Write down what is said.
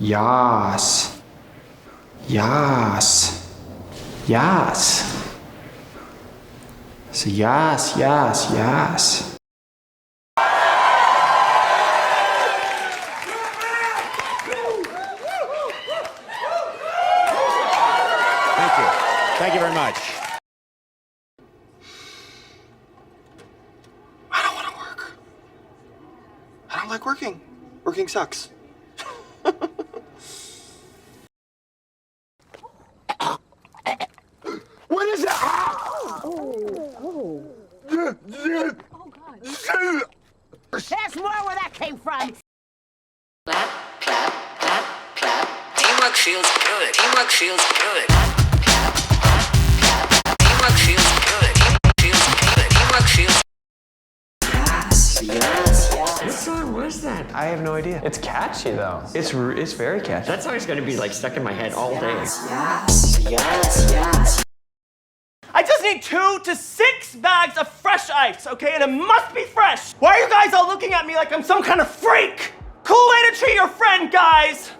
Yas. Yas. Yas. So yas, yas, yas. Thank you. Thank you very much. I don't want to work. I don't like working. Working sucks. What is that? There's more where that came from. Clap, clap, clap, clap. Teamwork feels good. Teamwork feels good. Clap, clap, clap. Teamwork feels good. Feels good. Teamwork feels. Yes, yes, yes. What song was that? I have no idea. It's catchy though. It's very catchy. That song's gonna be like stuck in my head all day. Yes, yes, yes. I just need 2 to 6 bags of fresh ice, okay? And it must be fresh. Why are you guys all looking at me like I'm some kind of freak? Cool way to treat your friend, guys.